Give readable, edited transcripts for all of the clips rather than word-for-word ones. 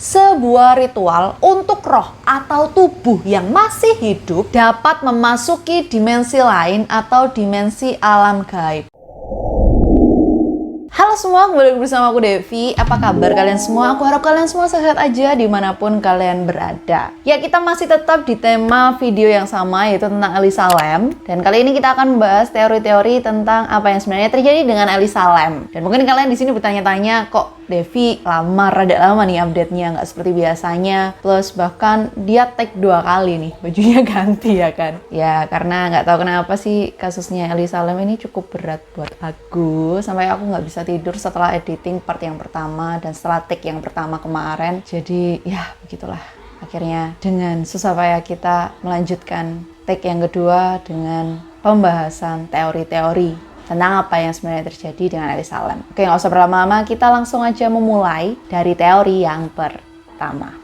sebuah ritual untuk roh atau tubuh yang masih hidup dapat memasuki dimensi lain atau dimensi alam gaib. Halo semua, kembali bersama aku Devi. Apa kabar kalian semua? Aku harap kalian semua sehat aja dimanapun kalian berada. Ya, kita masih tetap di tema video yang sama, yaitu tentang Elisa Lam. Dan kali ini kita akan membahas teori-teori tentang apa yang sebenarnya terjadi dengan Elisa Lam. Dan mungkin kalian di sini bertanya-tanya, kok Devi rada lama nih update-nya, nggak seperti biasanya. Plus bahkan dia take 2 kali nih, bajunya ganti ya kan. Ya karena nggak tahu kenapa sih kasusnya Elisa Lam ini cukup berat buat aku. Sampai aku nggak bisa tidur setelah editing part yang pertama dan setelah take yang pertama kemarin. Jadi ya begitulah. Akhirnya dengan susah payah kita melanjutkan take yang kedua dengan pembahasan teori-teori tentang apa yang sebenarnya terjadi dengan Elisa Lam. Oke, nggak usah berlama-lama, kita langsung aja memulai dari teori yang pertama.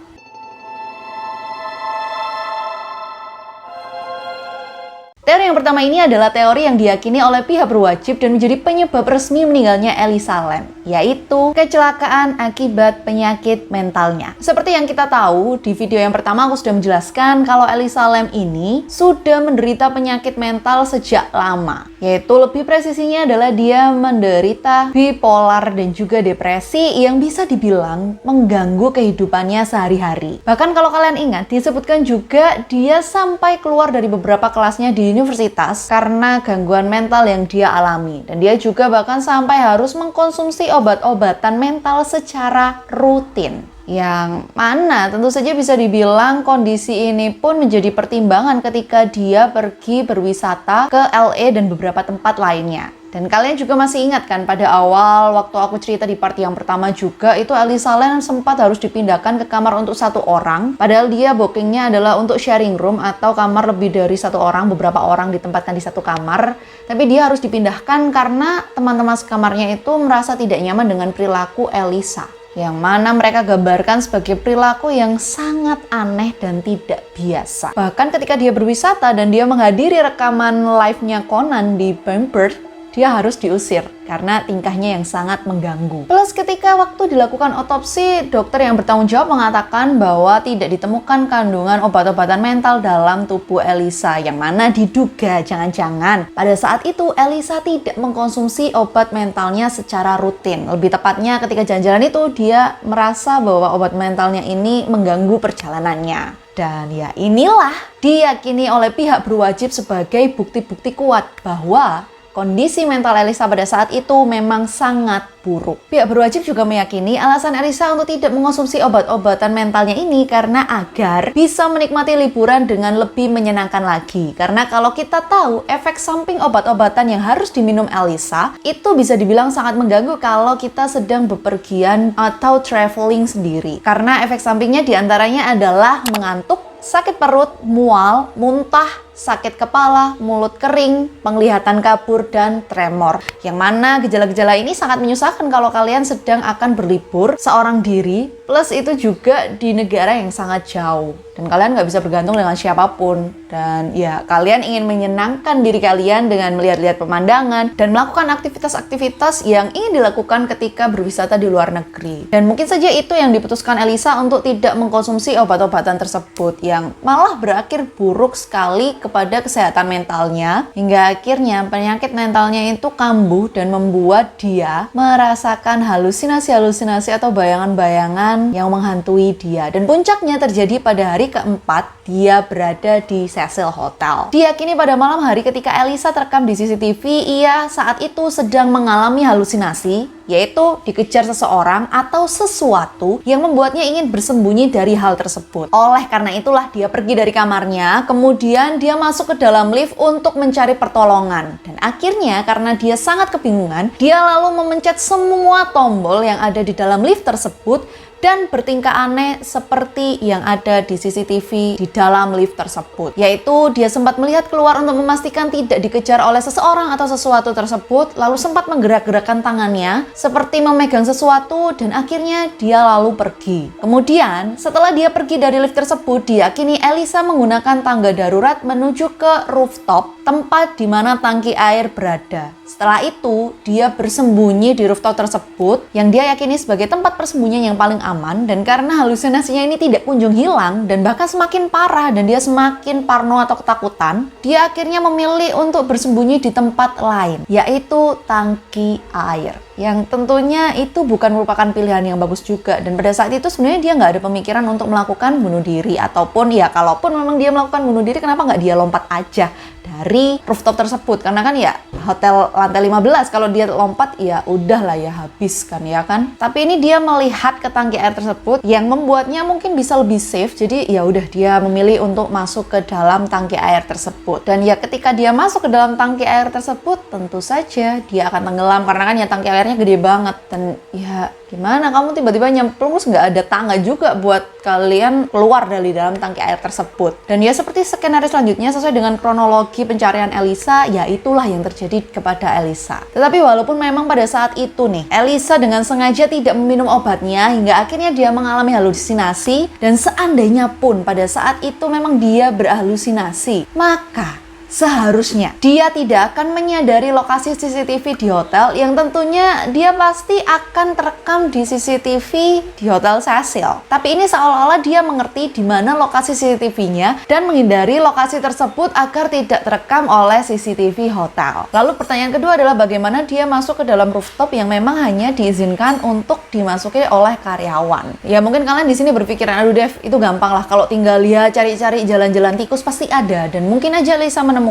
Teori yang pertama ini adalah teori yang diyakini oleh pihak berwajib dan menjadi penyebab resmi meninggalnya Elisa Lam, yaitu kecelakaan akibat penyakit mentalnya. Seperti yang kita tahu, di video yang pertama aku sudah menjelaskan kalau Elisa Lam ini sudah menderita penyakit mental sejak lama, yaitu lebih presisinya adalah dia menderita bipolar dan juga depresi yang bisa dibilang mengganggu kehidupannya sehari-hari. Bahkan kalau kalian ingat, disebutkan juga dia sampai keluar dari beberapa kelasnya di universitas karena gangguan mental yang dia alami, dan dia juga bahkan sampai harus mengkonsumsi obat-obatan mental secara rutin, yang mana tentu saja bisa dibilang kondisi ini pun menjadi pertimbangan ketika dia pergi berwisata ke LA dan beberapa tempat lainnya. Dan kalian juga masih ingat kan, pada awal waktu aku cerita di part yang pertama juga, itu Elisa Lam sempat harus dipindahkan ke kamar untuk 1 orang, padahal dia bookingnya adalah untuk sharing room atau kamar lebih dari 1 orang, beberapa orang ditempatkan di 1 kamar, tapi dia harus dipindahkan karena teman-teman sekamarnya itu merasa tidak nyaman dengan perilaku Elisa, yang mana mereka gambarkan sebagai perilaku yang sangat aneh dan tidak biasa. Bahkan ketika dia berwisata dan dia menghadiri rekaman live-nya Conan di Bamberg, dia harus diusir karena tingkahnya yang sangat mengganggu. Plus ketika waktu dilakukan otopsi, dokter yang bertanggung jawab mengatakan bahwa tidak ditemukan kandungan obat-obatan mental dalam tubuh Elisa, yang mana diduga jangan-jangan pada saat itu Elisa tidak mengkonsumsi obat mentalnya secara rutin. Lebih tepatnya ketika jalan-jalan itu dia merasa bahwa obat mentalnya ini mengganggu perjalanannya. Dan ya inilah diyakini oleh pihak berwajib sebagai bukti-bukti kuat bahwa kondisi mental Elisa pada saat itu memang sangat buruk. Pihak berwajib juga meyakini alasan Elisa untuk tidak mengonsumsi obat-obatan mentalnya ini karena agar bisa menikmati liburan dengan lebih menyenangkan lagi. Karena kalau kita tahu, efek samping obat-obatan yang harus diminum Elisa itu bisa dibilang sangat mengganggu kalau kita sedang bepergian atau traveling sendiri. Karena efek sampingnya diantaranya adalah mengantuk, sakit perut, mual, muntah, sakit kepala, mulut kering, penglihatan kabur, dan tremor. Yang mana gejala-gejala ini sangat menyusahkan kalau kalian sedang akan berlibur seorang diri, plus itu juga di negara yang sangat jauh. Dan kalian nggak bisa bergantung dengan siapapun. Dan ya, kalian ingin menyenangkan diri kalian dengan melihat-lihat pemandangan dan melakukan aktivitas-aktivitas yang ingin dilakukan ketika berwisata di luar negeri. Dan mungkin saja itu yang diputuskan Elisa untuk tidak mengkonsumsi obat-obatan tersebut, yang malah berakhir buruk sekali kepada kesehatan mentalnya, hingga akhirnya penyakit mentalnya itu kambuh dan membuat dia merasakan halusinasi-halusinasi atau bayangan-bayangan yang menghantui dia. Dan puncaknya terjadi pada hari keempat dia berada di Cecil Hotel. Diyakini pada malam hari ketika Elisa terekam di CCTV, ia saat itu sedang mengalami halusinasi, yaitu dikejar seseorang atau sesuatu yang membuatnya ingin bersembunyi dari hal tersebut. Oleh karena itulah dia pergi dari kamarnya, kemudian dia masuk ke dalam lift untuk mencari pertolongan. Dan akhirnya karena dia sangat kebingungan, dia lalu memencet semua tombol yang ada di dalam lift tersebut dan bertingkah aneh seperti yang ada di CCTV di dalam lift tersebut. Yaitu dia sempat melihat keluar untuk memastikan tidak dikejar oleh seseorang atau sesuatu tersebut, lalu sempat menggerak-gerakkan tangannya seperti memegang sesuatu, dan akhirnya dia lalu pergi. Kemudian setelah dia pergi dari lift tersebut, diyakini Elisa menggunakan tangga darurat menuju ke rooftop, tempat di mana tangki air berada. Setelah itu, dia bersembunyi di rooftop tersebut yang dia yakini sebagai tempat persembunyian yang paling aman, dan karena halusinasinya ini tidak kunjung hilang dan bahkan semakin parah dan dia semakin parno atau ketakutan, dia akhirnya memilih untuk bersembunyi di tempat lain, yaitu tangki air. Yang tentunya itu bukan merupakan pilihan yang bagus juga, dan pada saat itu sebenarnya dia nggak ada pemikiran untuk melakukan bunuh diri, ataupun ya kalaupun memang dia melakukan bunuh diri, kenapa nggak dia lompat aja dari rooftop tersebut, karena kan ya hotel lantai 15, kalau dia lompat ya udah lah ya habis kan ya kan. Tapi ini dia melihat ke tangki air tersebut yang membuatnya mungkin bisa lebih safe, jadi ya udah dia memilih untuk masuk ke dalam tangki air tersebut. Dan ya ketika dia masuk ke dalam tangki air tersebut, tentu saja dia akan tenggelam karena kan ya tangki airnya gede banget, dan ya gimana kamu tiba-tiba nyemplung terus nggak ada tangga juga buat kalian keluar dari dalam tangki air tersebut. Dan ya seperti skenario selanjutnya sesuai dengan kronologi pencarian Elisa, ya itulah yang terjadi kepada Elisa. Tetapi walaupun memang pada saat itu nih Elisa dengan sengaja tidak meminum obatnya hingga akhirnya dia mengalami halusinasi, dan seandainya pun pada saat itu memang dia berhalusinasi, maka seharusnya dia tidak akan menyadari lokasi CCTV di hotel yang tentunya dia pasti akan terekam di CCTV di Hotel Cecil. Tapi ini seolah-olah dia mengerti di mana lokasi CCTV-nya dan menghindari lokasi tersebut agar tidak terekam oleh CCTV hotel. Lalu pertanyaan kedua adalah bagaimana dia masuk ke dalam rooftop yang memang hanya diizinkan untuk dimasuki oleh karyawan. Ya mungkin kalian di sini berpikiran, aduh Dev, itu gampang lah, kalau tinggal lihat cari-cari jalan-jalan tikus pasti ada, dan mungkin aja Lisa menemukan.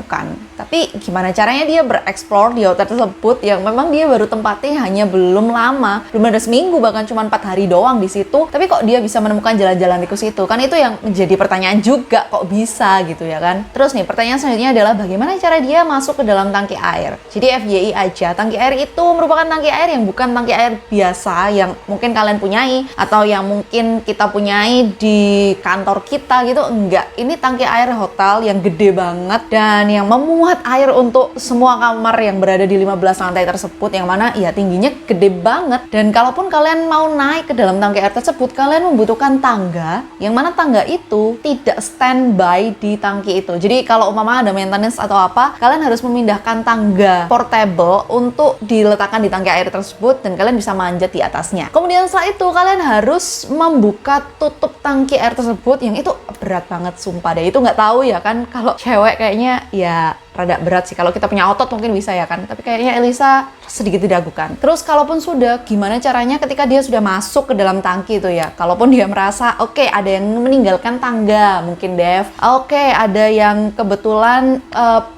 Tapi gimana caranya dia bereksplor di hotel tersebut yang memang dia baru tempatnya hanya belum lama, belum ada seminggu, bahkan cuma 4 hari doang di situ, tapi kok dia bisa menemukan jalan-jalan tikus itu? Kan itu yang menjadi pertanyaan juga, kok bisa gitu ya kan. Terus nih pertanyaan selanjutnya adalah bagaimana cara dia masuk ke dalam tangki air. Jadi FYI aja, tangki air itu merupakan tangki air yang bukan tangki air biasa yang mungkin kalian punyai atau yang mungkin kita punyai di kantor kita gitu, enggak. Ini tangki air hotel yang gede banget dan yang memuat air untuk semua kamar yang berada di 15 lantai tersebut, yang mana ya tingginya gede banget. Dan kalaupun kalian mau naik ke dalam tangki air tersebut, kalian membutuhkan tangga, yang mana tangga itu tidak standby di tangki itu. Jadi kalau umpama ada maintenance atau apa, kalian harus memindahkan tangga portable untuk diletakkan di tangki air tersebut dan kalian bisa manjat di atasnya. Kemudian setelah itu kalian harus membuka tutup tangki air tersebut, yang itu berat banget sumpah deh. Itu nggak tahu ya kan, kalau cewek kayaknya ya rada berat sih, kalau kita punya otot mungkin bisa ya kan, tapi kayaknya Elisa sedikit diragukan. Terus kalaupun sudah, gimana caranya ketika dia sudah masuk ke dalam tangki itu ya, kalaupun dia merasa oke, ada yang meninggalkan tangga mungkin Dev, oke, ada yang kebetulan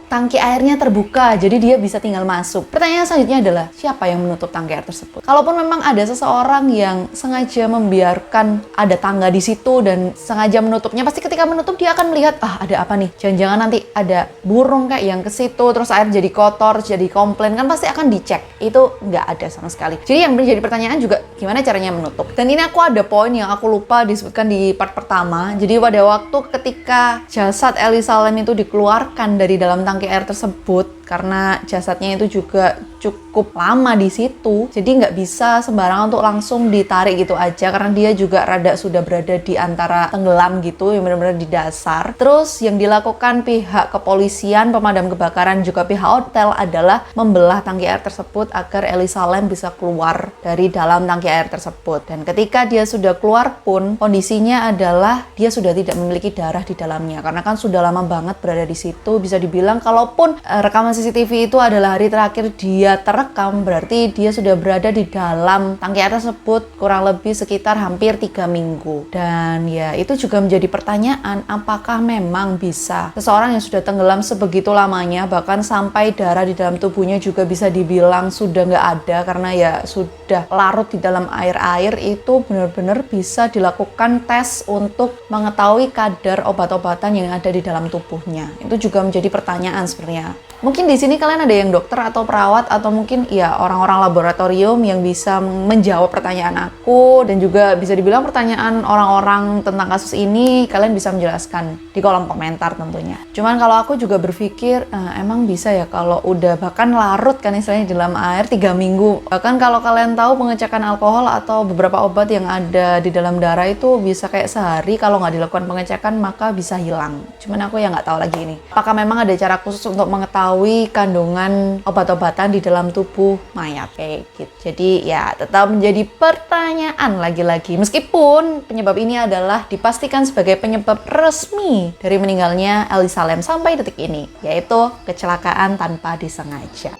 tangki airnya terbuka, jadi dia bisa tinggal masuk. Pertanyaan selanjutnya adalah, siapa yang menutup tangki air tersebut? Kalaupun memang ada seseorang yang sengaja membiarkan ada tangga di situ dan sengaja menutupnya, pasti ketika menutup dia akan melihat, ada apa nih? Jangan-jangan nanti ada burung kayak yang ke situ, terus air jadi kotor, jadi komplain, kan pasti akan dicek. Itu nggak ada sama sekali. Jadi yang menjadi pertanyaan juga, gimana caranya menutup? Dan ini aku ada poin yang aku lupa disebutkan di part pertama. Jadi pada waktu ketika jasad Elisa Lam itu dikeluarkan dari dalam tangki air tersebut, karena jasadnya itu juga cukup lama di situ, jadi nggak bisa sembarangan untuk langsung ditarik gitu aja, karena dia juga rada sudah berada di antara tenggelam gitu, yang benar-benar di dasar. Terus yang dilakukan pihak kepolisian, pemadam kebakaran, juga pihak hotel adalah membelah tangki air tersebut agar Elisa Lam bisa keluar dari dalam tangki air tersebut. Dan ketika dia sudah keluar pun, kondisinya adalah dia sudah tidak memiliki darah di dalamnya, karena kan sudah lama banget berada di situ. Bisa dibilang kalaupun rekaman CCTV itu adalah hari terakhir dia terekam, berarti dia sudah berada di dalam tangki air tersebut kurang lebih sekitar hampir 3 minggu. Dan ya itu juga menjadi pertanyaan, apakah memang bisa seseorang yang sudah tenggelam sebegitu lamanya, bahkan sampai darah di dalam tubuhnya juga bisa dibilang sudah nggak ada karena ya sudah larut di dalam air-air, itu benar-benar bisa dilakukan tes untuk mengetahui kadar obat-obatan yang ada di dalam tubuhnya. Itu juga menjadi pertanyaan sebenarnya. Mungkin di sini kalian ada yang dokter atau perawat atau mungkin ya orang-orang laboratorium yang bisa menjawab pertanyaan aku, dan juga bisa dibilang pertanyaan orang-orang tentang kasus ini kalian bisa menjelaskan di kolom komentar tentunya. Cuman kalau aku juga berpikir emang bisa ya kalau udah bahkan larut kan istilahnya di dalam air 3 minggu. Bahkan kalau kalian tahu pengecekan alkohol atau beberapa obat yang ada di dalam darah itu bisa kayak sehari, kalau nggak dilakukan pengecekan maka bisa hilang. Cuman aku ya nggak tahu lagi ini. Apakah memang ada cara khusus untuk mengetahui dari kandungan obat-obatan di dalam tubuh mayat kayak gitu. Jadi ya tetap menjadi pertanyaan lagi-lagi, meskipun penyebab ini adalah dipastikan sebagai penyebab resmi dari meninggalnya Elisa Lam sampai detik ini, yaitu kecelakaan tanpa disengaja.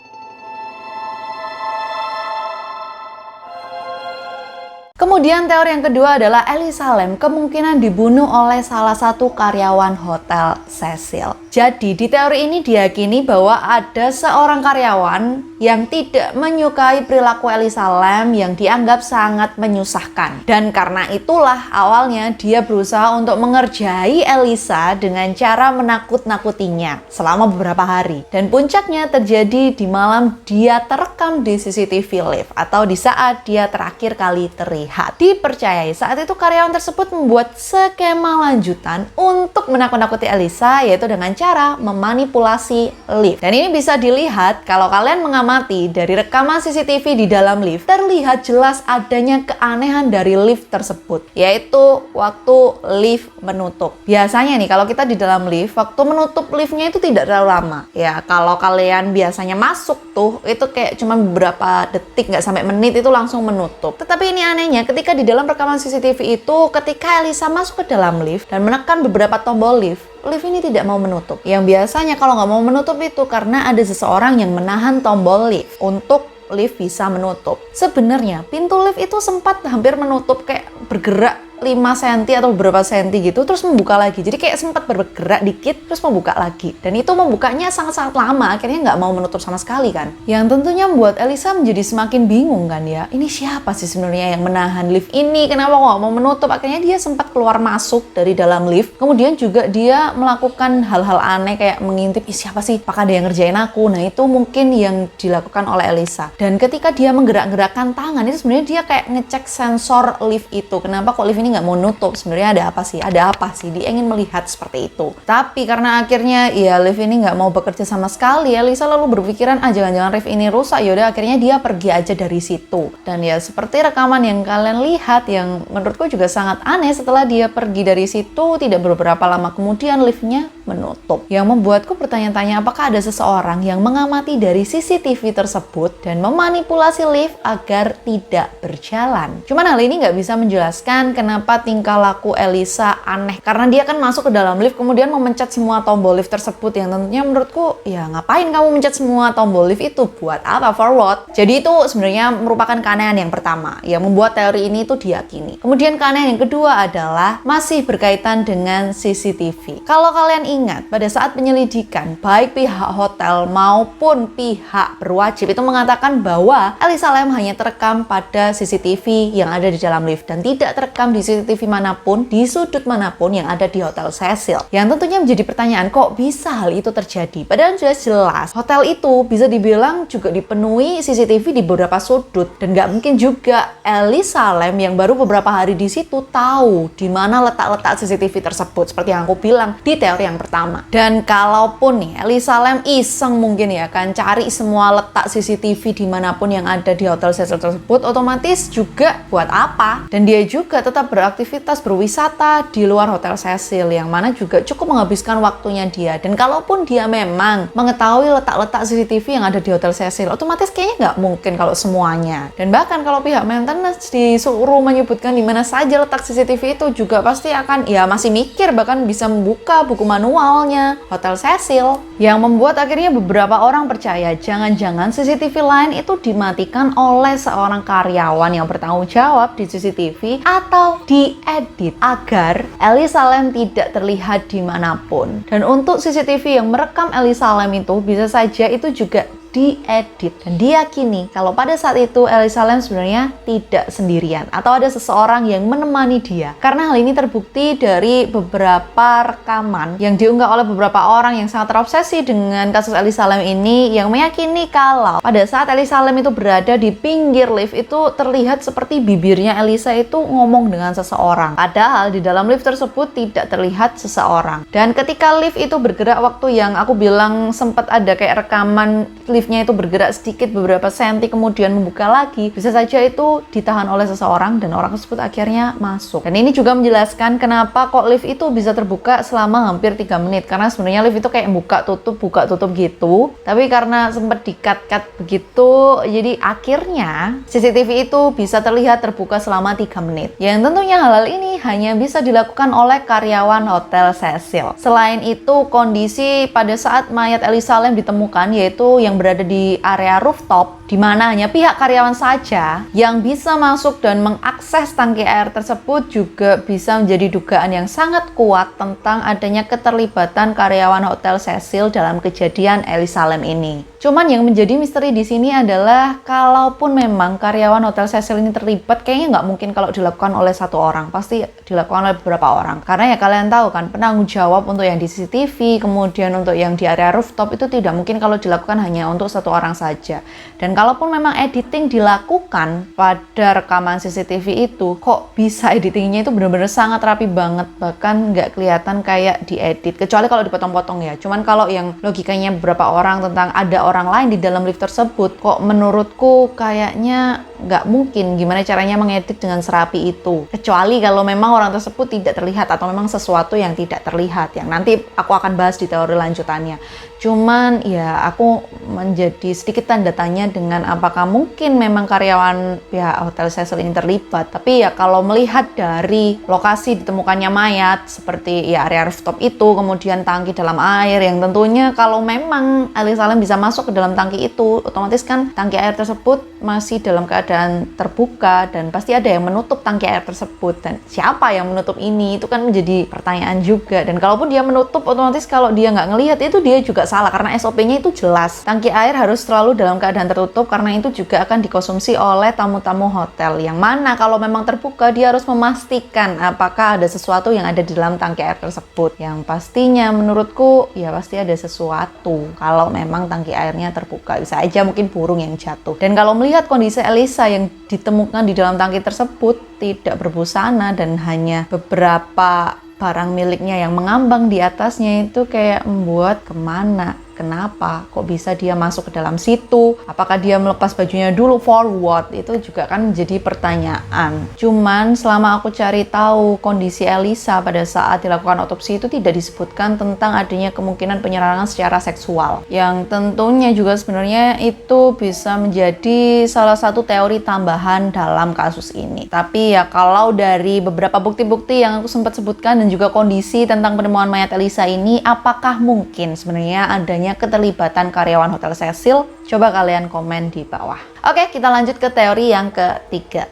Kemudian teori yang kedua adalah Elisa Lam kemungkinan dibunuh oleh salah satu karyawan Hotel Cecil. Jadi di teori ini diyakini bahwa ada seorang karyawan yang tidak menyukai perilaku Elisa Lam yang dianggap sangat menyusahkan. Dan karena itulah awalnya dia berusaha untuk mengerjai Elisa dengan cara menakut-nakutinya selama beberapa hari. Dan puncaknya terjadi di malam dia terekam di CCTV lift atau di saat dia terakhir kali terlihat. Dipercayai saat itu karyawan tersebut membuat skema lanjutan untuk menakut-nakuti Elisa, yaitu dengan cara memanipulasi lift. Dan ini bisa dilihat kalau kalian mengamati dari rekaman CCTV di dalam lift, terlihat jelas adanya keanehan dari lift tersebut, yaitu waktu lift menutup. Biasanya nih kalau kita di dalam lift, waktu menutup liftnya itu tidak terlalu lama. Ya kalau kalian biasanya masuk tuh, itu kayak cuma beberapa detik, nggak sampai menit itu langsung menutup. Tetapi ini anehnya ketika di dalam rekaman CCTV itu, ketika Elisa masuk ke dalam lift dan menekan beberapa tombol lift ini tidak mau menutup. Yang biasanya kalau nggak mau menutup itu karena ada seseorang yang menahan tombol lift untuk lift bisa menutup. Sebenarnya pintu lift itu sempat hampir menutup, kayak bergerak 5 cm atau beberapa senti gitu, terus membuka lagi. Jadi kayak sempat bergerak dikit, terus membuka lagi. Dan itu membukanya sangat-sangat lama, akhirnya nggak mau menutup sama sekali kan. Yang tentunya membuat Elisa menjadi semakin bingung kan ya. Ini siapa sih sebenarnya yang menahan lift ini? Kenapa kok mau menutup? Akhirnya dia sempat keluar masuk dari dalam lift. Kemudian juga dia melakukan hal-hal aneh kayak mengintip, siapa sih? Apakah ada yang ngerjain aku? Nah itu mungkin yang dilakukan oleh Elisa. Dan ketika dia menggerak-gerakkan tangan, itu sebenarnya dia kayak ngecek sensor lift itu. Kenapa kok lift ini nggak mau nutup? Sebenarnya ada apa sih? Ada apa sih? Dia ingin melihat seperti itu. Tapi karena akhirnya ya lift ini nggak mau bekerja sama sekali, Elisa lalu berpikiran, jangan-jangan lift ini rusak. Yaudah akhirnya dia pergi aja dari situ. Dan ya seperti rekaman yang kalian lihat, yang menurutku juga sangat aneh, setelah dia pergi dari situ, tidak beberapa lama kemudian liftnya menutup. Yang membuatku bertanya-tanya, apakah ada seseorang yang mengamati dari CCTV tersebut dan memanipulasi lift agar tidak berjalan. Cuman hal ini nggak bisa menjelaskan kenapa tingkah laku Elisa aneh. Karena dia kan masuk ke dalam lift kemudian memencet semua tombol lift tersebut, yang tentunya menurutku ya ngapain kamu mencet semua tombol lift itu? Buat apa? For what? Jadi itu sebenarnya merupakan keanehan yang pertama yang membuat teori ini itu diyakini. Kemudian keanehan yang kedua adalah masih berkaitan dengan CCTV. Kalau kalian ingat pada saat penyelidikan, baik pihak hotel maupun pihak berwajib itu mengatakan bahwa Elisa Lam hanya terekam pada CCTV yang ada di dalam lift dan tidak terekam di CCTV manapun, di sudut manapun yang ada di Hotel Cecil. Yang tentunya menjadi pertanyaan, kok bisa hal itu terjadi? Padahal jelas hotel itu bisa dibilang juga dipenuhi CCTV di beberapa sudut, dan nggak mungkin juga Elisa Lam yang baru beberapa hari di situ tahu di mana letak-letak CCTV tersebut, seperti yang aku bilang di teori yang pertama. Dan kalaupun nih Elisa Lam iseng mungkin ya kan cari semua letak CCTV dimanapun yang ada di Hotel Cecil tersebut, otomatis juga buat apa? Dan dia juga tetap beraktivitas berwisata di luar Hotel Cecil, yang mana juga cukup menghabiskan waktunya dia. Dan kalaupun dia memang mengetahui letak-letak CCTV yang ada di Hotel Cecil, otomatis kayaknya nggak mungkin kalau semuanya. Dan bahkan kalau pihak maintenance disuruh menyebutkan di mana saja letak CCTV itu, juga pasti akan ya masih mikir, bahkan bisa membuka buku manualnya Hotel Cecil. Yang membuat akhirnya beberapa orang percaya jangan-jangan CCTV lain itu dimatikan oleh seorang karyawan yang bertanggung jawab di CCTV atau diedit agar Elisa Lam tidak terlihat dimanapun. Dan untuk CCTV yang merekam Elisa Lam itu bisa saja itu juga diedit, dan diyakini kalau pada saat itu Elisa Lam sebenarnya tidak sendirian atau ada seseorang yang menemani dia, karena hal ini terbukti dari beberapa rekaman yang diunggah oleh beberapa orang yang sangat terobsesi dengan kasus Elisa Lam ini, yang meyakini kalau pada saat Elisa Lam itu berada di pinggir lift itu terlihat seperti bibirnya Elisa itu ngomong dengan seseorang, padahal di dalam lift tersebut tidak terlihat seseorang. Dan ketika lift itu bergerak, waktu yang aku bilang sempat ada kayak rekaman lift liftnya itu bergerak sedikit beberapa senti kemudian membuka lagi, bisa saja itu ditahan oleh seseorang dan orang tersebut akhirnya masuk. Dan ini juga menjelaskan kenapa kok lift itu bisa terbuka selama hampir 3 menit, karena sebenarnya lift itu kayak buka tutup gitu, tapi karena sempat di-cut begitu, jadi akhirnya CCTV itu bisa terlihat terbuka selama 3 menit. Yang tentunya hal ini hanya bisa dilakukan oleh karyawan Hotel Cecil. Selain itu, kondisi pada saat mayat Elisa Lam ditemukan, yaitu yang berada di area rooftop, di mana hanya pihak karyawan saja yang bisa masuk dan mengakses tangki air tersebut, juga bisa menjadi dugaan yang sangat kuat tentang adanya keterlibatan karyawan Hotel Cecil dalam kejadian Elisa Lam ini. Cuman yang menjadi misteri di sini adalah kalaupun memang karyawan Hotel Cecil ini terlibat, kayaknya nggak mungkin kalau dilakukan oleh satu orang, pasti dilakukan oleh beberapa orang. Karena ya kalian tahu kan, penanggung jawab untuk yang di CCTV, kemudian untuk yang di area rooftop itu tidak mungkin kalau dilakukan hanya untuk satu orang saja. Dan kalaupun memang editing dilakukan pada rekaman CCTV itu, kok bisa editingnya itu benar-benar sangat rapi banget, bahkan nggak kelihatan kayak diedit, kecuali kalau dipotong-potong ya. Cuman kalau yang logikanya beberapa orang tentang ada orang lain di dalam lift tersebut, kok menurutku kayaknya nggak mungkin gimana caranya mengedit dengan serapi itu, kecuali kalau memang orang tersebut tidak terlihat atau memang sesuatu yang tidak terlihat, yang nanti aku akan bahas di teori lanjutannya. Cuman ya aku menjadi sedikit tanda tanya dengan apakah mungkin memang karyawan pihak Hotel Cecil ini terlibat. Tapi ya kalau melihat dari lokasi ditemukannya mayat seperti ya area rooftop itu, kemudian tangki dalam air yang tentunya kalau memang Elisa Lam bisa masuk ke dalam tangki itu, otomatis kan tangki air tersebut masih dalam keadaan terbuka dan pasti ada yang menutup tangki air tersebut, dan siapa yang menutup ini itu kan menjadi pertanyaan juga. Dan kalaupun dia menutup, otomatis kalau dia nggak ngelihat itu dia juga salah, karena SOP-nya itu jelas tangki air harus selalu dalam keadaan tertutup, karena itu juga akan dikonsumsi oleh tamu-tamu hotel, yang mana kalau memang terbuka dia harus memastikan apakah ada sesuatu yang ada di dalam tangki air tersebut, yang pastinya menurutku ya pasti ada sesuatu kalau memang tangki airnya terbuka. Bisa aja mungkin burung yang jatuh. Dan kalau melihat kondisi Elisa yang ditemukan di dalam tangki tersebut tidak berbusana dan hanya beberapa barang miliknya yang mengambang di atasnya, itu kayak membuat kemana? Kenapa? Kok bisa dia masuk ke dalam situ? Apakah dia melepas bajunya dulu for what? Itu juga kan menjadi pertanyaan. Cuman selama aku cari tahu kondisi Elisa pada saat dilakukan otopsi itu tidak disebutkan tentang adanya kemungkinan penyerangan secara seksual. Yang tentunya juga sebenarnya itu bisa menjadi salah satu teori tambahan dalam kasus ini. Tapi ya kalau dari beberapa bukti-bukti yang aku sempat sebutkan dan juga kondisi tentang penemuan mayat Elisa ini, apakah mungkin sebenarnya adanya keterlibatan karyawan Hotel Cecil? Coba kalian komen di bawah. Oke, kita lanjut ke teori yang ketiga.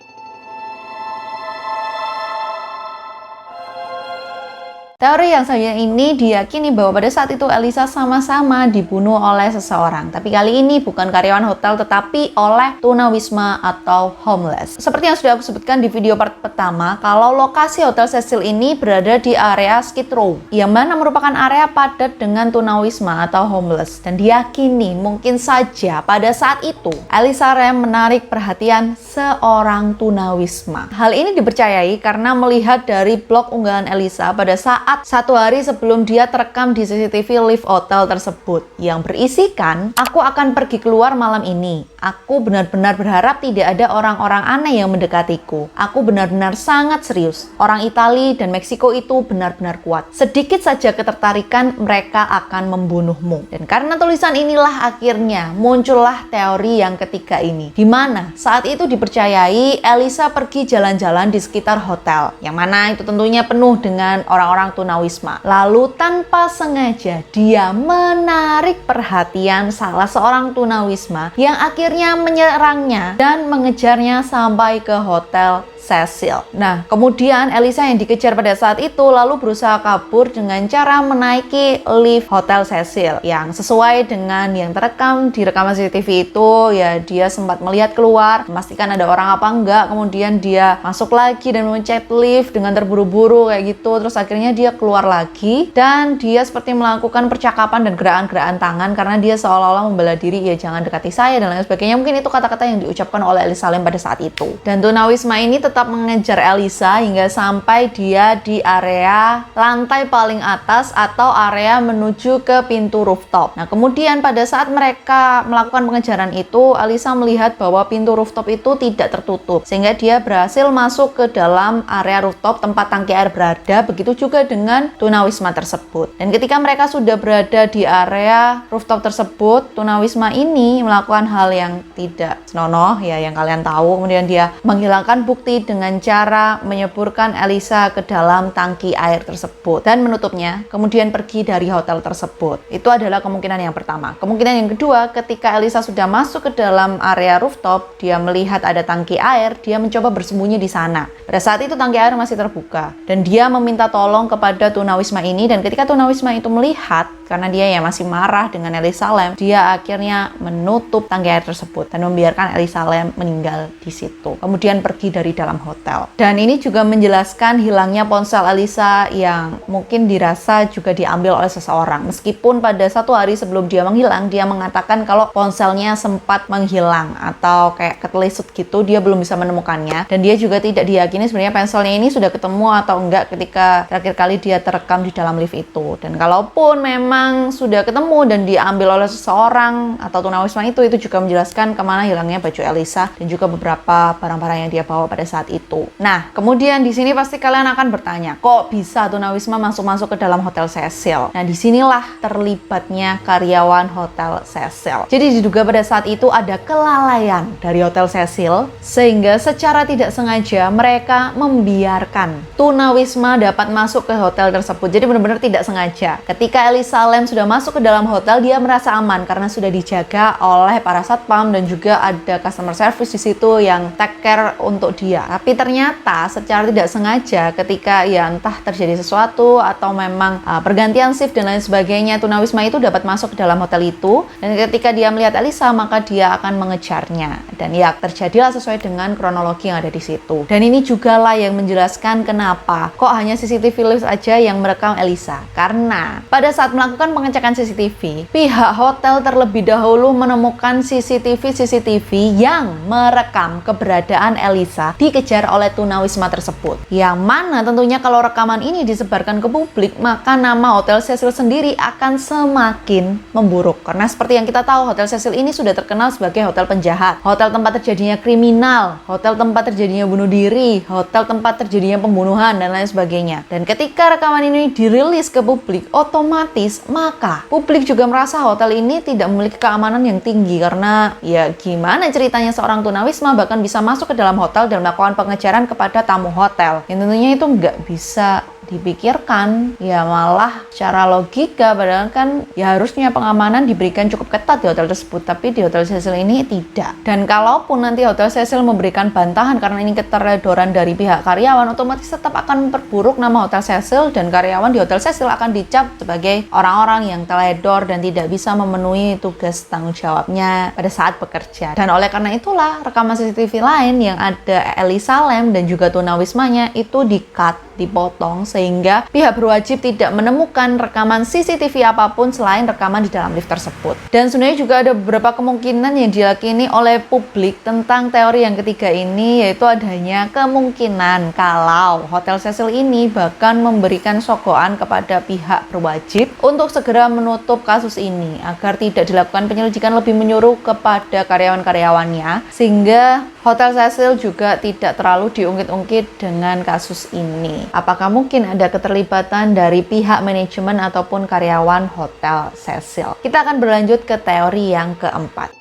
Teori yang selanjutnya ini diyakini bahwa pada saat itu Elisa sama-sama dibunuh oleh seseorang. Tapi kali ini bukan karyawan hotel, tetapi oleh tunawisma atau homeless. Seperti yang sudah aku sebutkan di video part pertama, kalau lokasi Hotel Cecil ini berada di area Skid Row, yang mana merupakan area padat dengan tunawisma atau homeless. Dan diyakini mungkin saja pada saat itu Elisa Lam menarik perhatian seorang tunawisma. Hal ini dipercayai karena melihat dari blog unggahan Elisa pada saat 1 hari sebelum dia terekam di CCTV lift hotel tersebut, yang berisikan, "Aku akan pergi keluar malam ini. Aku benar-benar berharap tidak ada orang-orang aneh yang mendekatiku. Aku benar-benar sangat serius. Orang Italia dan Meksiko itu benar-benar kuat. Sedikit saja ketertarikan, mereka akan membunuhmu." Dan karena tulisan inilah akhirnya muncullah teori yang ketiga ini, di mana saat itu dipercayai Elisa pergi jalan-jalan di sekitar hotel, yang mana itu tentunya penuh dengan orang-orang tunawisma. Lalu tanpa sengaja dia menarik perhatian salah seorang tunawisma yang akhirnya menyerangnya dan mengejarnya sampai ke Hotel Cecil. Nah, kemudian Elisa yang dikejar pada saat itu lalu berusaha kabur dengan cara menaiki lift Hotel Cecil, yang sesuai dengan yang terekam di rekaman CCTV itu, ya dia sempat melihat keluar, memastikan ada orang apa enggak, kemudian dia masuk lagi dan mencet lift dengan terburu-buru kayak gitu, terus akhirnya dia keluar lagi dan dia seperti melakukan percakapan dan gerakan-gerakan tangan karena dia seolah-olah membela diri, ya jangan dekati saya dan lain sebagainya. Mungkin itu kata-kata yang diucapkan oleh Elisa Lam pada saat itu. Dan tunawisma ini tetap tetap mengejar Elisa hingga sampai dia di area lantai paling atas atau area menuju ke pintu rooftop. Nah, kemudian pada saat mereka melakukan pengejaran itu, Elisa melihat bahwa pintu rooftop itu tidak tertutup, sehingga dia berhasil masuk ke dalam area rooftop tempat tangki air berada. Begitu juga dengan tunawisma tersebut. Dan ketika mereka sudah berada di area rooftop tersebut, tunawisma ini melakukan hal yang tidak senonoh ya, yang kalian tahu. Kemudian dia menghilangkan bukti dengan cara menyeburkan Elisa ke dalam tangki air tersebut dan menutupnya, kemudian pergi dari hotel tersebut. Itu adalah kemungkinan yang pertama. Kemungkinan yang kedua, ketika Elisa sudah masuk ke dalam area rooftop, dia melihat ada tangki air, dia mencoba bersembunyi di sana. Pada saat itu tangki air masih terbuka dan dia meminta tolong kepada tunawisma ini, dan ketika tunawisma itu melihat, karena dia ya masih marah dengan Elisa Lam, dia akhirnya menutup tangki air tersebut dan membiarkan Elisa Lam meninggal di situ. Kemudian pergi dari dalam hotel. Dan ini juga menjelaskan hilangnya ponsel Elisa yang mungkin dirasa juga diambil oleh seseorang. Meskipun pada satu hari sebelum dia menghilang, dia mengatakan kalau ponselnya sempat menghilang atau kayak ketelisut gitu, dia belum bisa menemukannya. Dan dia juga tidak diyakini sebenarnya ponselnya ini sudah ketemu atau enggak ketika terakhir kali dia terekam di dalam lift itu. Dan kalaupun memang sudah ketemu dan diambil oleh seseorang atau tunawisma itu juga menjelaskan kemana hilangnya baju Elisa dan juga beberapa barang-barang yang dia bawa pada saat itu. Nah, kemudian di sini pasti kalian akan bertanya, kok bisa tunawisma masuk ke dalam Hotel Cecil? Nah, disinilah terlibatnya karyawan Hotel Cecil. Jadi diduga pada saat itu ada kelalaian dari Hotel Cecil sehingga secara tidak sengaja mereka membiarkan tunawisma dapat masuk ke hotel tersebut. Jadi benar-benar tidak sengaja. Ketika Elisa Lam sudah masuk ke dalam hotel, dia merasa aman karena sudah dijaga oleh para satpam dan juga ada customer service di situ yang take care untuk dia. Tapi ternyata secara tidak sengaja ketika ya entah terjadi sesuatu atau memang pergantian shift dan lain sebagainya, tunawisma itu dapat masuk ke dalam hotel itu, dan ketika dia melihat Elisa maka dia akan mengejarnya. Dan ya terjadilah sesuai dengan kronologi yang ada di situ. Dan ini juga lah yang menjelaskan kenapa kok hanya CCTV lift aja yang merekam Elisa. Karena pada saat melakukan pengecekan CCTV, pihak hotel terlebih dahulu menemukan CCTV yang merekam keberadaan Elisa dikejar oleh tunawisma tersebut. Yang mana tentunya kalau rekaman ini disebarkan ke publik, maka nama Hotel Cecil sendiri akan semakin memburuk. Karena seperti yang kita tahu, Hotel Cecil ini sudah terkenal sebagai hotel penjahat, hotel tempat terjadinya kriminal, hotel tempat terjadinya bunuh diri, hotel tempat terjadinya pembunuhan, dan lain sebagainya. Dan ketika rekaman ini dirilis ke publik, otomatis maka publik juga merasa hotel ini tidak memiliki keamanan yang tinggi. Karena ya gimana ceritanya seorang tunawisma bahkan bisa masuk ke dalam hotel dan melakukan pengejaran kepada tamu hotel, yang tentunya itu nggak bisa dipikirkan. Ya malah secara logika padahal kan ya harusnya pengamanan diberikan cukup ketat di hotel tersebut, tapi di Hotel Cecil ini tidak. Dan kalaupun nanti Hotel Cecil memberikan bantahan karena ini keteledoran dari pihak karyawan, otomatis tetap akan memperburuk nama Hotel Cecil dan karyawan di Hotel Cecil akan dicap sebagai orang-orang yang teledor dan tidak bisa memenuhi tugas tanggung jawabnya pada saat bekerja. Dan oleh karena itulah rekaman CCTV lain yang ada Elisa Lam dan juga tunawismanya itu di-cut, dipotong, sehingga pihak berwajib tidak menemukan rekaman CCTV apapun selain rekaman di dalam lift tersebut. Dan sebenarnya juga ada beberapa kemungkinan yang diyakini oleh publik tentang teori yang ketiga ini, yaitu adanya kemungkinan kalau Hotel Cecil ini bahkan memberikan sogokan kepada pihak berwajib untuk segera menutup kasus ini agar tidak dilakukan penyelidikan lebih menyeluruh kepada karyawan-karyawannya, sehingga Hotel Cecil juga tidak terlalu diungkit-ungkit dengan kasus ini. Apakah mungkin ada keterlibatan dari pihak manajemen ataupun karyawan Hotel Cecil? Kita akan berlanjut ke teori yang keempat.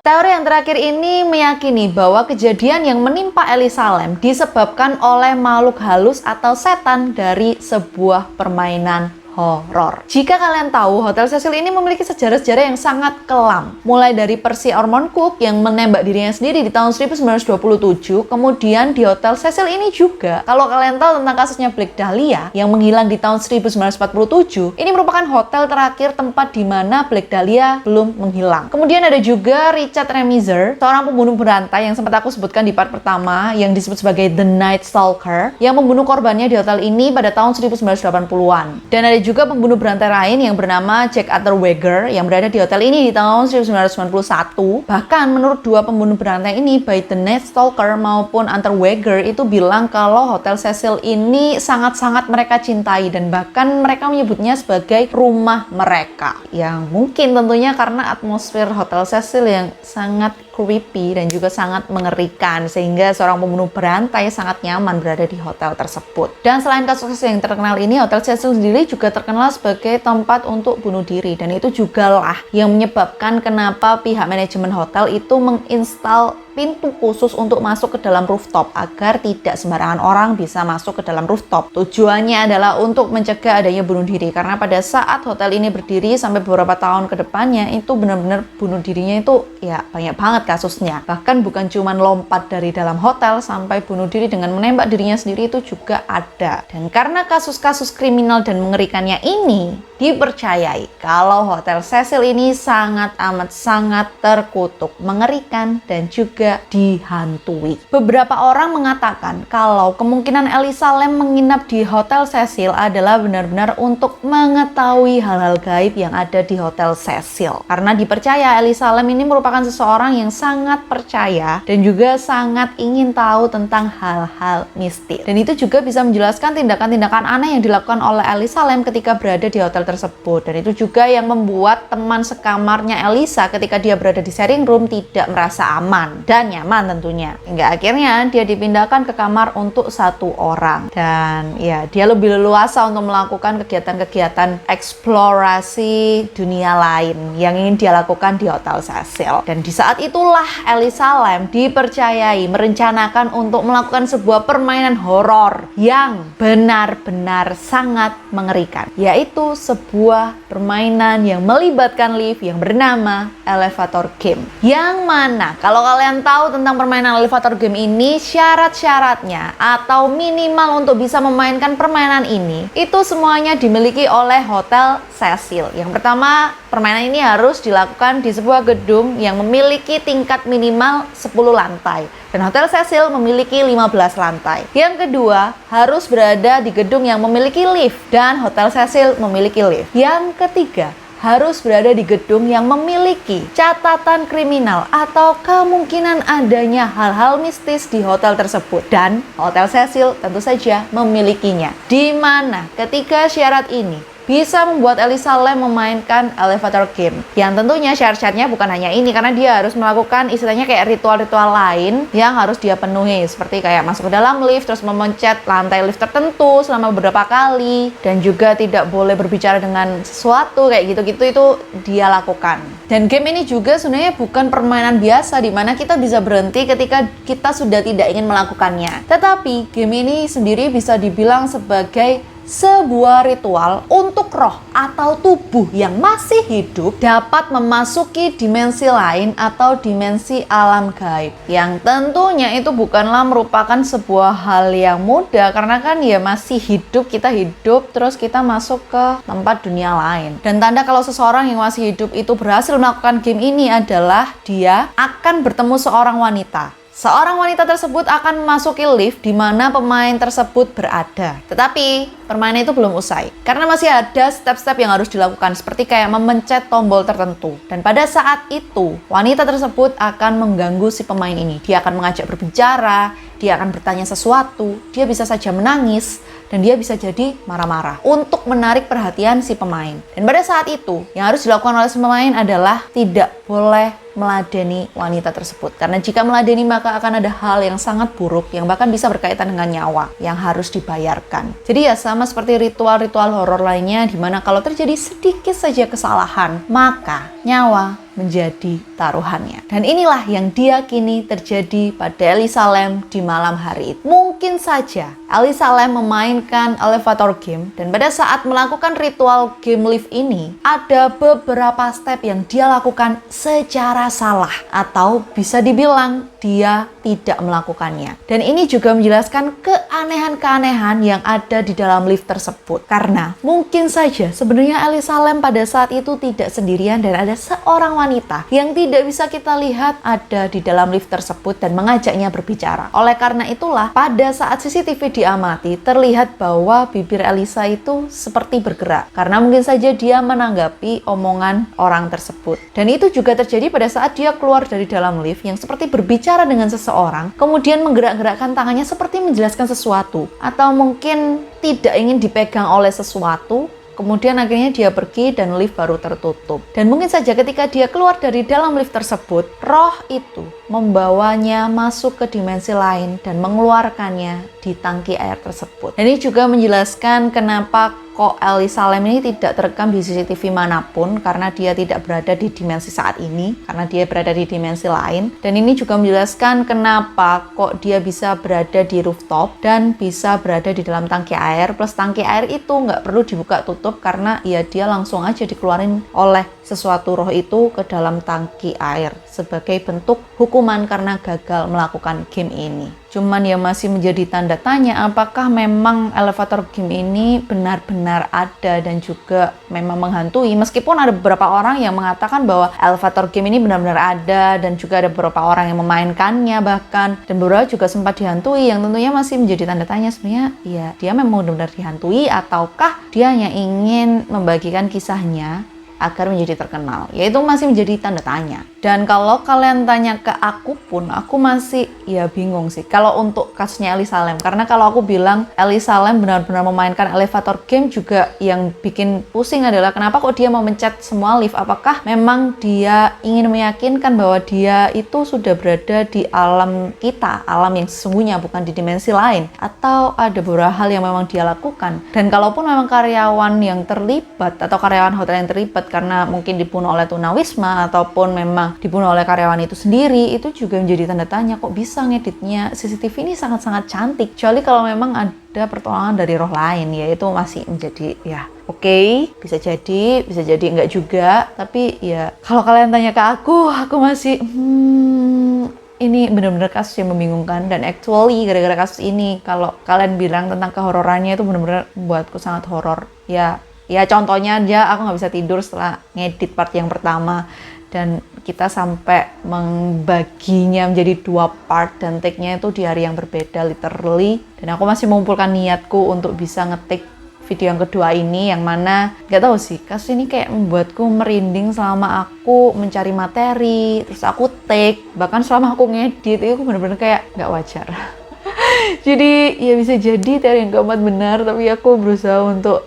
Teori yang terakhir ini meyakini bahwa kejadian yang menimpa Elisa Lam disebabkan oleh makhluk halus atau setan dari sebuah permainan horor. Jika kalian tahu, Hotel Cecil ini memiliki sejarah-sejarah yang sangat kelam. Mulai dari Percy Ormond Cook yang menembak dirinya sendiri di tahun 1927, kemudian di Hotel Cecil ini juga, kalau kalian tahu tentang kasusnya Black Dahlia yang menghilang di tahun 1947, ini merupakan hotel terakhir tempat di mana Black Dahlia belum menghilang. Kemudian ada juga Richard Remizer, seorang pembunuh berantai yang sempat aku sebutkan di part pertama, yang disebut sebagai The Night Stalker, yang membunuh korbannya di hotel ini pada tahun 1980-an. Dan ada juga pembunuh berantai lain yang bernama Jack Arthur Weger yang berada di hotel ini di tahun 1991. Bahkan menurut dua pembunuh berantai ini, baik The Night Stalker maupun Arthur Weger itu bilang kalau Hotel Cecil ini sangat-sangat mereka cintai dan bahkan mereka menyebutnya sebagai rumah mereka. Yang mungkin tentunya karena atmosfer Hotel Cecil yang sangat creepy dan juga sangat mengerikan sehingga seorang pembunuh berantai sangat nyaman berada di hotel tersebut. Dan selain kasus yang terkenal ini, Hotel Cecil sendiri juga terkenal sebagai tempat untuk bunuh diri dan itu juga lah yang menyebabkan kenapa pihak manajemen hotel itu menginstal pintu khusus untuk masuk ke dalam rooftop agar tidak sembarangan orang bisa masuk ke dalam rooftop. Tujuannya adalah untuk mencegah adanya bunuh diri karena pada saat hotel ini berdiri sampai beberapa tahun ke depannya itu benar-benar bunuh dirinya itu ya banyak banget kasusnya. Bahkan bukan cuma lompat dari dalam hotel sampai bunuh diri dengan menembak dirinya sendiri itu juga ada. Dan karena kasus-kasus kriminal dan mengerikannya ini dipercayai kalau Hotel Cecil ini sangat amat sangat terkutuk, mengerikan dan juga dihantui. Beberapa orang mengatakan kalau kemungkinan Elisa Lam menginap di Hotel Cecil adalah benar-benar untuk mengetahui hal-hal gaib yang ada di Hotel Cecil. Karena dipercaya Elisa Lam ini merupakan seseorang yang sangat percaya dan juga sangat ingin tahu tentang hal-hal mistis. Dan itu juga bisa menjelaskan tindakan-tindakan aneh yang dilakukan oleh Elisa Lam ketika berada di hotel tersebut. Dan itu juga yang membuat teman sekamarnya Elisa ketika dia berada di sharing room tidak merasa aman dan nyaman tentunya. Hingga akhirnya dia dipindahkan ke kamar untuk satu orang. Dan ya dia lebih leluasa untuk melakukan kegiatan-kegiatan eksplorasi dunia lain yang ingin dia lakukan di Hotel Cecil. Dan di saat itulah Elisa Lam dipercayai merencanakan untuk melakukan sebuah permainan horor yang benar-benar sangat mengerikan, yaitu sebuah permainan yang melibatkan lift yang bernama elevator game. Yang mana kalau kalian tahu tentang permainan elevator game ini, syarat-syaratnya atau minimal untuk bisa memainkan permainan ini itu semuanya dimiliki oleh Hotel Cecil. Yang pertama, permainan ini harus dilakukan di sebuah gedung yang memiliki tingkat minimal 10 lantai dan Hotel Cecil memiliki 15 lantai. Yang kedua, harus berada di gedung yang memiliki lift dan Hotel Cecil memiliki lift. Yang ketiga, harus berada di gedung yang memiliki catatan kriminal atau kemungkinan adanya hal-hal mistis di hotel tersebut. Dan Hotel Cecil tentu saja memilikinya. Di mana ketika syarat ini bisa membuat Elisa Lam memainkan elevator game. Yang tentunya syarat-syaratnya bukan hanya ini, karena dia harus melakukan istilahnya kayak ritual-ritual lain yang harus dia penuhi. Seperti kayak masuk ke dalam lift, terus memencet lantai lift tertentu selama beberapa kali. Dan juga tidak boleh berbicara dengan sesuatu, kayak gitu-gitu itu dia lakukan. Dan game ini juga sebenarnya bukan permainan biasa di mana kita bisa berhenti ketika kita sudah tidak ingin melakukannya. Tetapi game ini sendiri bisa dibilang sebagai sebuah ritual untuk roh atau tubuh yang masih hidup dapat memasuki dimensi lain atau dimensi alam gaib. Yang tentunya itu bukanlah merupakan sebuah hal yang mudah karena kan ya masih hidup, kita hidup terus kita masuk ke tempat dunia lain. Dan tanda kalau seseorang yang masih hidup itu berhasil melakukan game ini adalah dia akan bertemu seorang wanita. Seorang wanita tersebut akan memasuki lift di mana pemain tersebut berada. Tetapi permainan itu belum usai karena masih ada step-step yang harus dilakukan seperti kayak memencet tombol tertentu. Dan pada saat itu wanita tersebut akan mengganggu si pemain ini. Dia akan mengajak berbicara, dia akan bertanya sesuatu, dia bisa saja menangis, dan dia bisa jadi marah-marah untuk menarik perhatian si pemain. Dan pada saat itu yang harus dilakukan oleh si pemain adalah tidak boleh meladeni wanita tersebut. Karena jika meladeni maka akan ada hal yang sangat buruk yang bahkan bisa berkaitan dengan nyawa yang harus dibayarkan. Jadi ya sama seperti ritual-ritual horor lainnya di mana kalau terjadi sedikit saja kesalahan maka nyawa menjadi taruhannya. Dan inilah yang diyakini terjadi pada Elisa Lam di malam hari itu. Mungkin saja Elisa Lam memainkan elevator game dan pada saat melakukan ritual game lift ini ada beberapa step yang dia lakukan secara salah atau bisa dibilang dia tidak melakukannya. Dan ini juga menjelaskan keanehan-keanehan yang ada di dalam lift tersebut. Karena mungkin saja sebenarnya Elisa Lam pada saat itu tidak sendirian dan ada seorang wanita yang tidak bisa kita lihat ada di dalam lift tersebut dan mengajaknya berbicara. Oleh karena itulah pada saat CCTV diamati, terlihat bahwa bibir Elisa itu seperti bergerak. Karena mungkin saja dia menanggapi omongan orang tersebut. Dan itu juga terjadi pada saat dia keluar dari dalam lift yang seperti berbicara dengan seseorang, kemudian menggerak-gerakkan tangannya seperti menjelaskan sesuatu. Atau mungkin tidak ingin dipegang oleh sesuatu. Kemudian akhirnya dia pergi dan lift baru tertutup. Dan mungkin saja ketika dia keluar dari dalam lift tersebut, roh itu membawanya masuk ke dimensi lain dan mengeluarkannya di tangki air tersebut. Dan ini juga menjelaskan kenapa kok Elisa Lam ini tidak terekam di CCTV manapun, karena dia tidak berada di dimensi saat ini, karena dia berada di dimensi lain. Dan ini juga menjelaskan kenapa kok dia bisa berada di rooftop dan bisa berada di dalam tangki air, plus tangki air itu nggak perlu dibuka tutup karena ya dia langsung aja dikeluarin oleh sesuatu roh itu ke dalam tangki air sebagai bentuk hukuman karena gagal melakukan game ini. Cuman ya masih menjadi tanda tanya apakah memang elevator game ini benar-benar ada dan juga memang menghantui, meskipun ada beberapa orang yang mengatakan bahwa elevator game ini benar-benar ada dan juga ada beberapa orang yang memainkannya bahkan, dan beberapa juga sempat dihantui, yang tentunya masih menjadi tanda tanya sebenarnya ya dia memang benar-benar dihantui ataukah dia hanya ingin membagikan kisahnya agar menjadi terkenal, yaitu masih menjadi tanda tanya. Dan kalau kalian tanya ke aku pun, aku masih ya bingung sih kalau untuk kasusnya Elisa Lam, karena kalau aku bilang Elisa Lam benar-benar memainkan elevator game, juga yang bikin pusing adalah kenapa kok dia mau mencet semua lift. Apakah memang dia ingin meyakinkan bahwa dia itu sudah berada di alam kita, alam yang sesungguhnya, bukan di dimensi lain, atau ada beberapa hal yang memang dia lakukan. Dan kalaupun memang karyawan yang terlibat atau karyawan hotel yang terlibat karena mungkin dibunuh oleh tunawisma ataupun memang dibunuh oleh karyawan itu sendiri, itu juga menjadi tanda tanya kok bisa ngeditnya CCTV ini sangat-sangat cantik, kecuali kalau memang ada pertolongan dari roh lain, ya itu masih menjadi ya oke, bisa jadi enggak juga. Tapi ya kalau kalian tanya ke aku masih ini benar-benar kasus yang membingungkan. Dan actually gara-gara kasus ini, kalau kalian bilang tentang kehororannya itu benar-benar buatku sangat horor. Ya contohnya aja aku nggak bisa tidur setelah ngedit part yang pertama, dan kita sampai membaginya menjadi 2 part dan take-nya itu di hari yang berbeda literally. Dan aku masih mengumpulkan niatku untuk bisa ngetik video yang kedua ini, yang mana nggak tahu sih, kasus ini kayak membuatku merinding selama aku mencari materi, terus aku take, bahkan selama aku ngedit itu bener-bener kayak nggak wajar. Jadi ya bisa jadi teori yang keempat benar, tapi aku berusaha untuk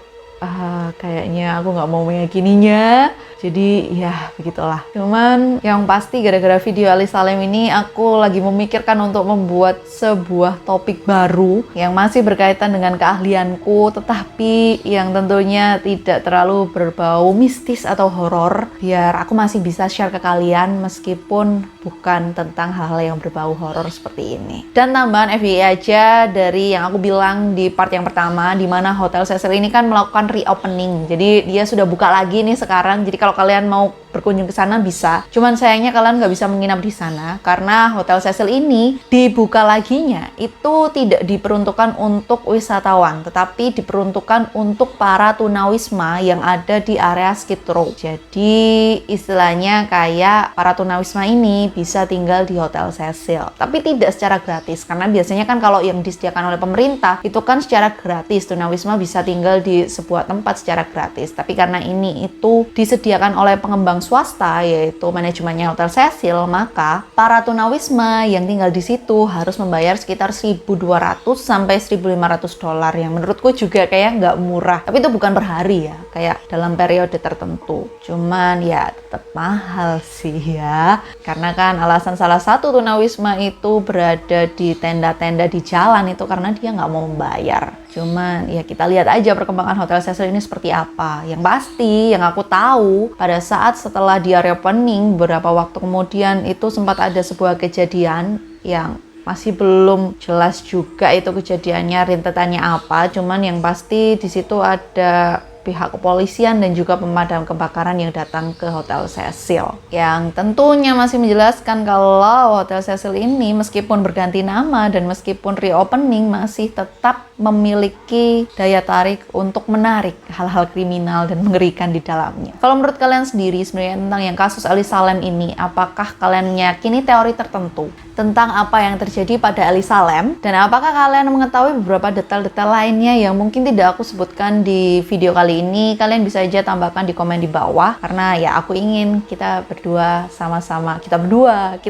kayaknya aku nggak mau meyakininya. Jadi ya begitulah. Cuman yang pasti gara-gara video Elisa Lam ini aku lagi memikirkan untuk membuat sebuah topik baru yang masih berkaitan dengan keahlianku, tetapi yang tentunya tidak terlalu berbau mistis atau horor, biar aku masih bisa share ke kalian meskipun bukan tentang hal-hal yang berbau horor seperti ini. Dan tambahan FYI aja dari yang aku bilang di part yang pertama, di mana Hotel Cecil ini kan melakukan reopening. Jadi dia sudah buka lagi nih sekarang. Jadi kalau kalian mau berkunjung ke sana bisa. Cuman sayangnya kalian nggak bisa menginap di sana karena Hotel Cecil ini dibuka laginya itu tidak diperuntukkan untuk wisatawan, tetapi diperuntukkan untuk para tunawisma yang ada di area Skid Row. Jadi istilahnya kayak para tunawisma ini bisa tinggal di Hotel Cecil, tapi tidak secara gratis, karena biasanya kan kalau yang disediakan oleh pemerintah itu kan secara gratis, tunawisma bisa tinggal di sebuah tempat secara gratis. Tapi karena ini itu disediakan oleh pengembang swasta, yaitu manajemennya Hotel Cecil, maka para tunawisma yang tinggal di situ harus membayar sekitar 1.200 sampai 1.500 dolar, yang menurutku juga kayak nggak murah. Tapi itu bukan per hari ya, kayak dalam periode tertentu. Cuman ya tetap mahal sih ya, karena kan alasan salah satu tunawisma itu berada di tenda-tenda di jalan itu karena dia nggak mau membayar. Cuman ya kita lihat aja perkembangan Hotel Cecil ini seperti apa. Yang pasti yang aku tahu pada saat setelah dia reopening beberapa waktu kemudian itu sempat ada sebuah kejadian yang masih belum jelas juga itu kejadiannya, rintetannya apa. Cuman yang pasti di situ ada pihak kepolisian dan juga pemadam kebakaran yang datang ke Hotel Cecil. Yang tentunya masih menjelaskan kalau Hotel Cecil ini meskipun berganti nama dan meskipun reopening masih tetap memiliki daya tarik untuk menarik hal-hal kriminal dan mengerikan di dalamnya. Kalau menurut kalian sendiri sebenarnya tentang yang kasus Ellie Salam ini, apakah kalian meyakini teori tertentu tentang apa yang terjadi pada Ellie Salam? Dan apakah kalian mengetahui beberapa detail-detail lainnya yang mungkin tidak aku sebutkan di video kali ini? Kalian bisa aja tambahkan di komen di bawah, karena ya aku ingin kita berdua sama-sama, kita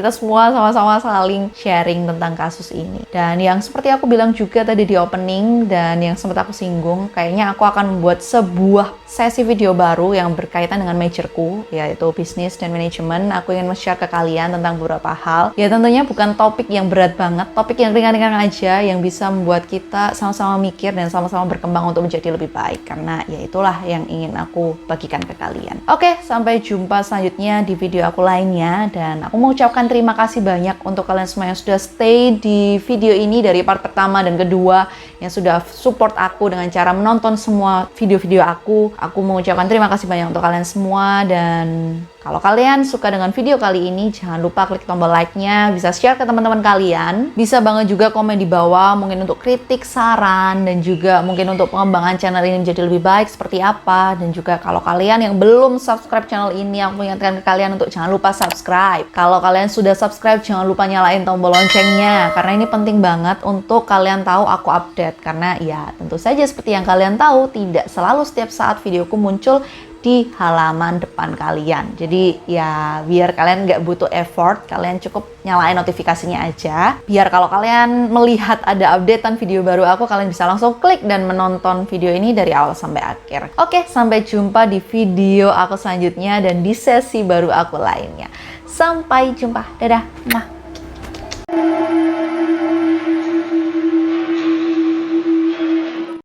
semua sama-sama saling sharing tentang kasus ini. Dan yang seperti aku bilang juga tadi di opening dan yang sempat aku singgung, kayaknya aku akan membuat sebuah sesi video baru yang berkaitan dengan majorku, yaitu bisnis dan manajemen. Aku ingin share ke kalian tentang beberapa hal. Ya tentunya bukan topik yang berat banget, topik yang ringan-ringan aja yang bisa membuat kita sama-sama mikir dan sama-sama berkembang untuk menjadi lebih baik. Karena ya itulah yang ingin aku bagikan ke kalian. Oke, sampai jumpa selanjutnya di video aku lainnya. Dan aku mau ucapkan terima kasih banyak untuk kalian semua yang sudah stay di video ini dari part pertama dan kedua, yang sudah support aku dengan cara menonton semua video-video aku. Aku mengucapkan terima kasih banyak untuk kalian semua. Dan kalau kalian suka dengan video kali ini, jangan lupa klik tombol like-nya, bisa share ke teman-teman kalian, bisa banget juga komen di bawah mungkin untuk kritik, saran, dan juga mungkin untuk pengembangan channel ini menjadi lebih baik seperti apa. Dan juga kalau kalian yang belum subscribe channel ini, aku ingatkan ke kalian untuk jangan lupa subscribe. Kalau kalian sudah subscribe, jangan lupa nyalain tombol loncengnya, karena ini penting banget untuk kalian tahu aku update. Karena ya tentu saja seperti yang kalian tahu, tidak selalu setiap saat videoku muncul di halaman depan kalian. Jadi ya biar kalian nggak butuh effort, kalian cukup nyalain notifikasinya aja. Biar kalau kalian melihat ada updatean video baru aku, kalian bisa langsung klik dan menonton video ini dari awal sampai akhir. Oke, sampai jumpa di video aku selanjutnya dan di sesi baru aku lainnya. Sampai jumpa. Dadah. Mwah.